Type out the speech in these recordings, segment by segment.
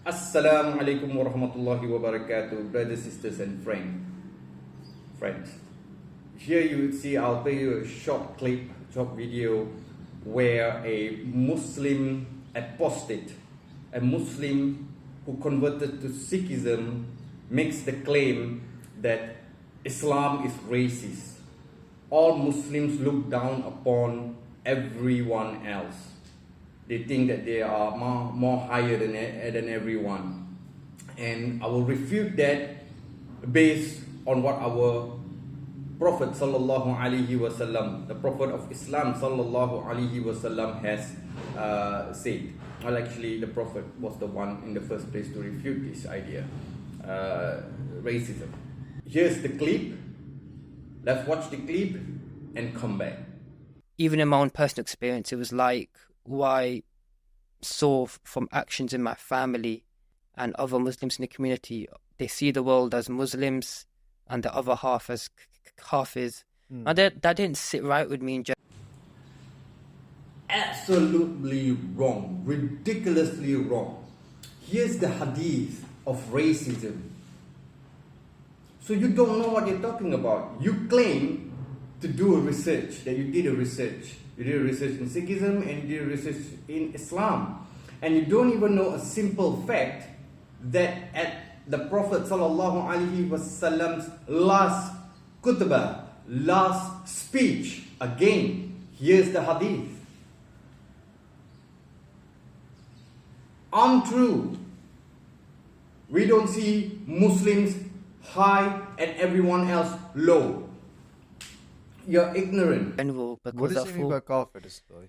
Assalamu alaikum wa rahmatullahi wa barakatuh, brothers, sisters, and friends. Here you will see, I'll play you a short video where a Muslim apostate, a Muslim who converted to Sikhism, makes the claim that Islam is racist. All Muslims look down upon everyone else. They think that they are more higher than everyone. And I will refute that based on what our Prophet sallallahu alaihi wasallam, the Prophet of Islam sallallahu alaihi wasallam, has said. Well, actually, the Prophet was the one in the first place to refute this idea, racism. Here's the clip. Let's watch the clip and come back. Even in my own personal experience, it was like what I saw from actions in my family and other Muslims in the community. They see the world as Muslims and the other half as Hafiz. And that didn't sit right with me in general. Absolutely wrong, ridiculously wrong. Here's the hadith of racism. So you don't know what you're talking about. You claim to do a research, that you did a research. You did a research in Sikhism and you did a research in Islam. And you don't even know a simple fact that at the Prophet ﷺ's last khutbah, last speech, again, here's the hadith. Untrue. We don't see Muslims high and everyone else low. You're ignorant. General, because What does it mean by kafir, this boy?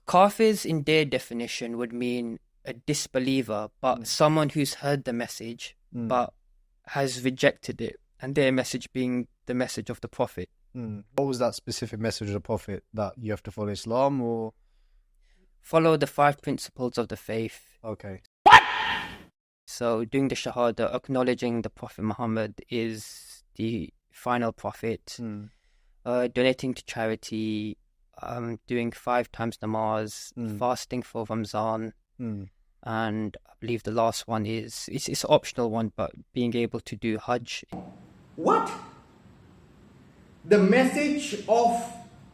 Kafirs in their definition would mean a disbeliever, but someone who's heard the message but has rejected it, and their message being the message of the Prophet. What was that specific message of the Prophet, that you have to follow Islam or? Follow the 5 principles of the faith. Okay. So doing the Shahada, acknowledging the Prophet Muhammad is the final prophet, donating to charity, doing 5 times namaz, fasting for Ramzan, and I believe the last one is, it's an optional one, but being able to do Hajj. What? The message of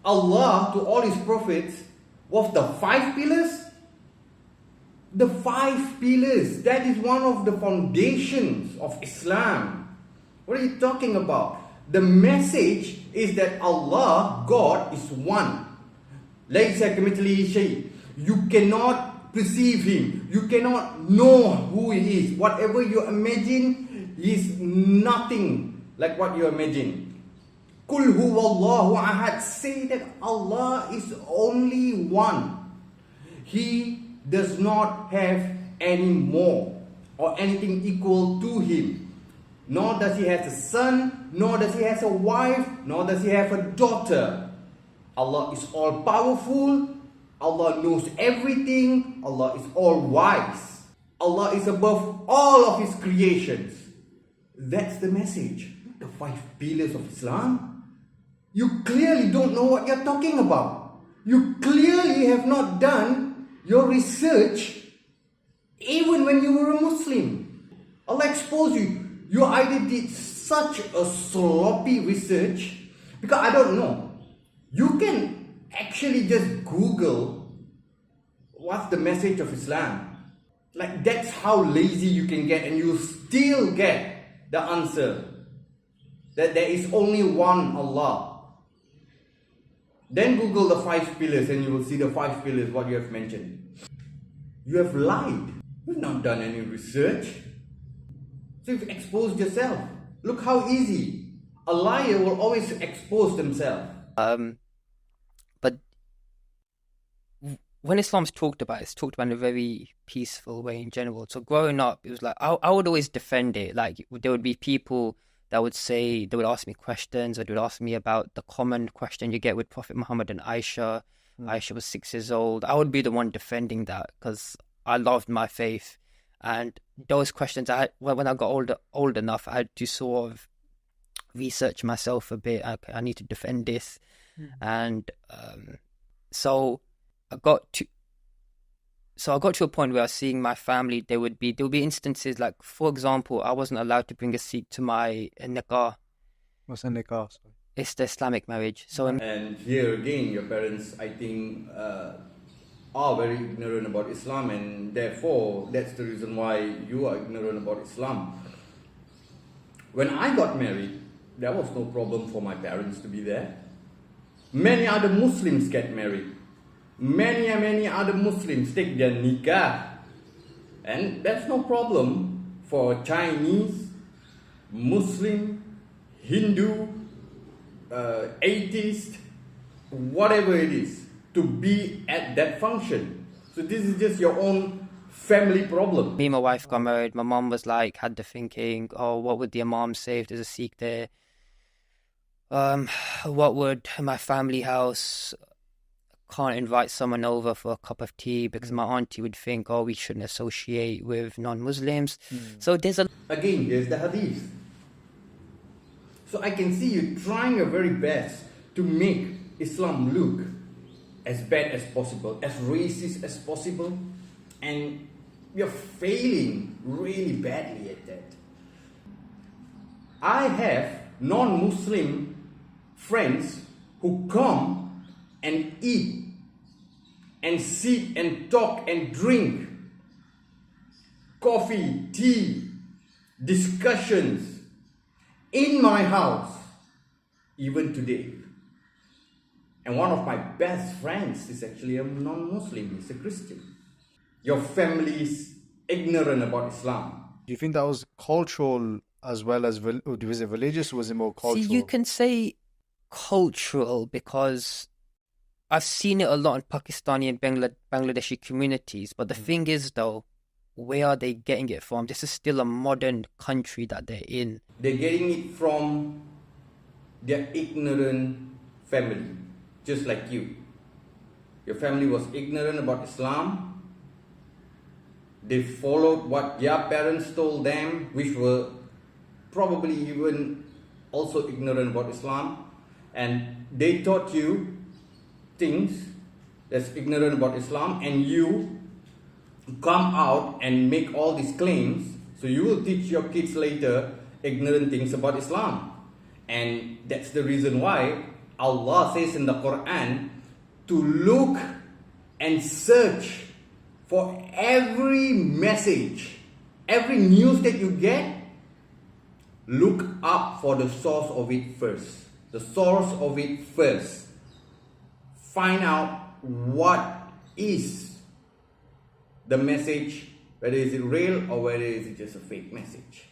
Allah to all His prophets was the 5 pillars? The 5 pillars, that is one of the foundations of Islam. What are you talking about? The message is that Allah, God, is one. Laysa kamithlihi shay. You cannot perceive Him. You cannot know who He is. Whatever you imagine is nothing like what you imagine. Kul huwallahu ahad. Say that Allah is only one. He does not have any more or anything equal to Him. Nor does He have a son, nor does He have a wife, nor does He have a daughter. Allah is all powerful. Allah knows everything. Allah is all wise. Allah is above all of His creations. That's the message. The 5 pillars of Islam. You clearly don't know what you're talking about. You clearly have not done your research even when you were a Muslim. Allah expose you. You either did such a sloppy research, because I don't know. You can actually just Google what's the message of Islam. Like, that's how lazy you can get, and you still get the answer that there is only one Allah. Then Google the 5 pillars and you will see the 5 pillars what you have mentioned. You have lied. You've not done any research. So you've exposed yourself. Look how easy. A liar will always expose themselves. But when Islam's talked about, it's talked about in a very peaceful way in general. So growing up, it was like, I would always defend it. Like, there would be people that would say, they would ask me questions, or they would ask me about the common question you get with Prophet Muhammad and Aisha. Aisha was 6 years old. I would be the one defending that because I loved my faith. And those questions, when I got old enough, I had to sort of research myself a bit. Okay, I need to defend this. And so I got to So I got to a point where I was seeing my family. There would be instances like, for example, I wasn't allowed to bring a Sikh to my nikah. What's a nikah? Sorry. It's the Islamic marriage. So And here again, your parents, I think, are very ignorant about Islam, and therefore that's the reason why you are ignorant about Islam. When I got married, there was no problem for my parents to be there. Many other Muslims get married. Many other Muslims take their nikah. And that's no problem for Chinese, Muslim, Hindu, atheist, whatever it is, to be at that function. So this is just your own family problem. me and my wife got married. My mom was like, had the thinking, oh, what would the imam say if there's a Sikh there? What would my family house can't invite someone over for a cup of tea because my auntie would think, oh, we shouldn't associate with non-Muslims. So there's a Again, there's the hadith. So I can see you trying your very best to make Islam look as bad as possible, as racist as possible, and you're failing really badly at that. I have non-Muslim friends who come and eat and sit and talk and drink coffee, tea, discussions in my house, even today. And one of my best friends is actually a non-Muslim, he's a Christian. Your family is ignorant about Islam. Do you think that was cultural as well as was it religious, or was it more cultural? See, you can say cultural because I've seen it a lot in Pakistani and Bangladeshi communities. But the thing is, though, where are they getting it from? This is still a modern country that they're in. They're getting it from their ignorant family, just like you. Your family was ignorant about Islam. They followed what their parents told them, which were probably even also ignorant about Islam. And they taught you things that's ignorant about Islam, and you come out and make all these claims. So you will teach your kids later ignorant things about Islam. And that's the reason why Allah says in the Quran to look and search for every message, every news that you get. Look up for the source of it first. The source of it first. Find out what is the message, whether is it real or whether is it just a fake message.